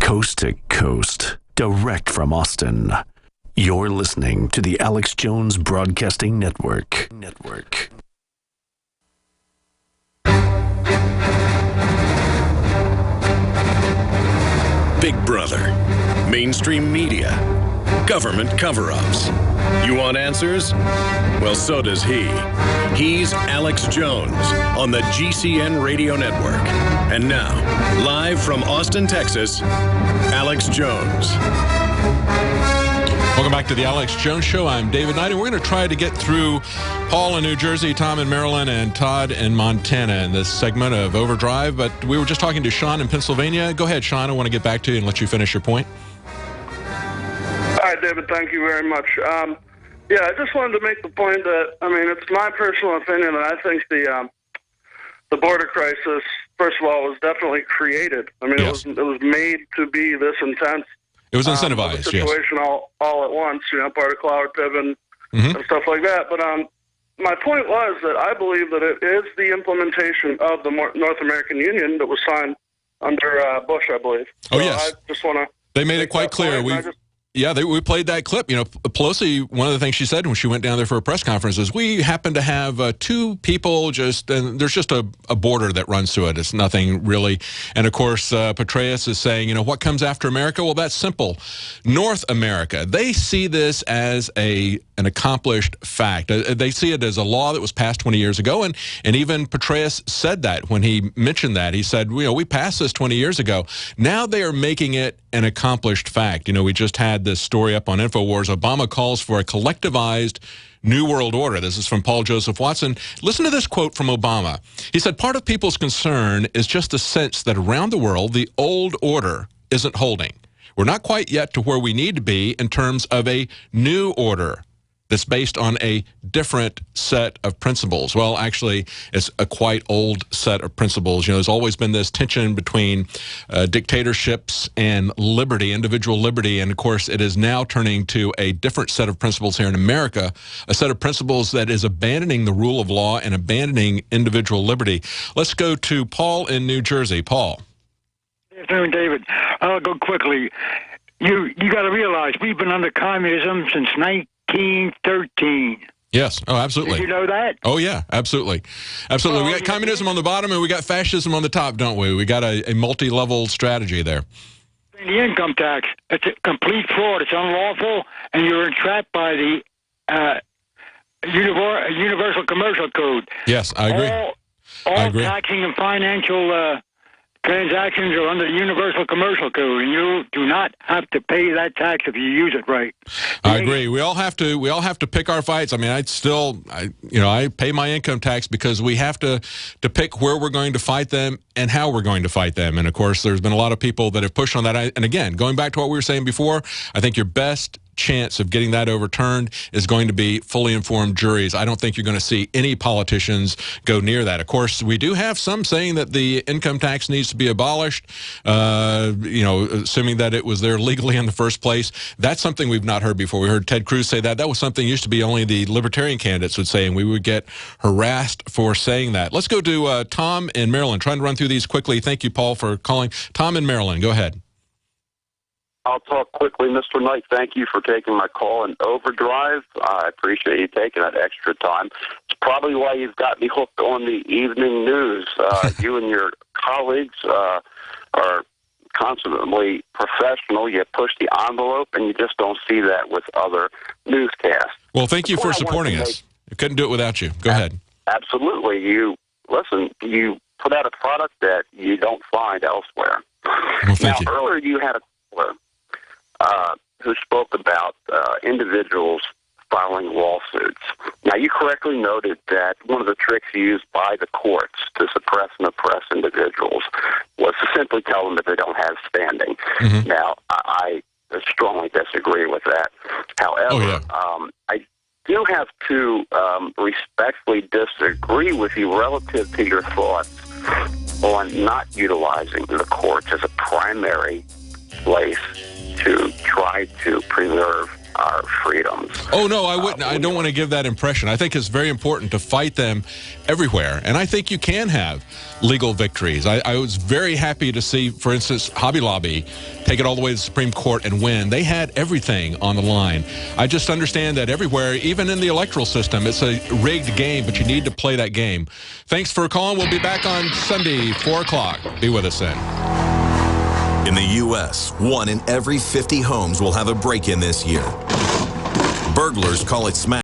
coast to coast, direct from Austin. You're listening to the Alex Jones Broadcasting Network. Big Brother, mainstream media, government cover-ups. You want answers? Well, so does he. He's Alex Jones on the GCN Radio Network. And now, live from Austin, Texas, Alex Jones. Welcome back to the Alex Jones Show. I'm David Knight, and we're going to try to get through Paul in New Jersey, Tom in Maryland, and Todd in Montana in this segment of Overdrive. But we were just talking to Sean in Pennsylvania. Go ahead, Sean. I want to get back to you and let you finish your point. All right, David, thank you very much. I just wanted to make the point that, it's my personal opinion that I think the border crisis, first of all, was definitely created. Yes. It was made to be this intense. It was incentivized, situation all at once, part of Cloward Piven and stuff like that. But my point was that I believe that it is the implementation of the North American Union that was signed under Bush, I believe. Oh, yes. I just want to... They made it quite clear. We played that clip. Pelosi, one of the things she said when she went down there for a press conference is, we happen to have two people and there's just a border that runs through it. It's nothing really. And, of course, Petraeus is saying, what comes after America? Well, that's simple. North America. They see this as an accomplished fact. They see it as a law that was passed 20 years ago. And even Petraeus said that when he mentioned that. He said, we passed this 20 years ago. Now they are making it an accomplished fact. We just had this story up on InfoWars. Obama calls for a collectivized New World Order. This is from Paul Joseph Watson. Listen to this quote from Obama. He said, part of people's concern is just the sense that around the world, the old order isn't holding. We're not quite yet to where we need to be in terms of a new order that's based on a different set of principles. Well, actually, it's a quite old set of principles. There's always been this tension between dictatorships and liberty, individual liberty, and of course, it is now turning to a different set of principles here in America, a set of principles that is abandoning the rule of law and abandoning individual liberty. Let's go to Paul in New Jersey. Paul. Good afternoon, David. I'll go quickly. You got to realize we've been under communism since 1913. Yes. Oh, absolutely. Did you know that? Oh, yeah. Absolutely. We got communism on the bottom and we got fascism on the top, don't we? We got a multi-level strategy there. The income tax, it's a complete fraud. It's unlawful, and you're entrapped by the Universal Commercial Code. Yes, I agree. All taxing and financial transactions are under the Universal Commercial Code, and you do not have to pay that tax if you use it right. I agree. We all have to pick our fights. I pay my income tax because we have to pick where we're going to fight them and how we're going to fight them. And of course, there's been a lot of people that have pushed on that. And again, going back to what we were saying before, I think your best chance of getting that overturned is going to be fully informed juries. I don't think you're going to see any politicians go near that. Of course, we do have some saying that the income tax needs to be abolished, assuming that it was there legally in the first place. That's something we've not heard before. We heard Ted Cruz say that. That was something used to be only the libertarian candidates would say, and we would get harassed for saying that. Let's go to Tom in Maryland. Trying to run through these quickly. Thank you, Paul, for calling. Tom in Maryland, go ahead. I'll talk quickly, Mr. Knight. Thank you for taking my call in Overdrive. I appreciate you taking that extra time. It's probably why you've got me hooked on the evening news. You and your colleagues are constantly professional. You push the envelope, and you just don't see that with other newscasts. Well, thank you for supporting us. I couldn't do it without you. Go ahead. Absolutely. You put out a product that you don't find elsewhere. Well, thank you. Earlier you had a caller who spoke about individuals filing lawsuits. Now, you correctly noted that one of the tricks used by the courts to suppress and oppress individuals was to simply tell them that they don't have standing. Mm-hmm. Now, I strongly disagree with that. However, I do have to respectfully disagree with you relative to your thoughts on not utilizing the courts as a primary place to try to preserve our freedoms. Oh, no, I wouldn't. I don't want to give that impression. I think it's very important to fight them everywhere. And I think you can have legal victories. I was very happy to see, for instance, Hobby Lobby take it all the way to the Supreme Court and win. They had everything on the line. I just understand that everywhere, even in the electoral system, it's a rigged game, but you need to play that game. Thanks for calling. We'll be back on Sunday, 4 o'clock. Be with us then. In the U.S., 1 in every 50 homes will have a break-in this year. Burglars call it smash.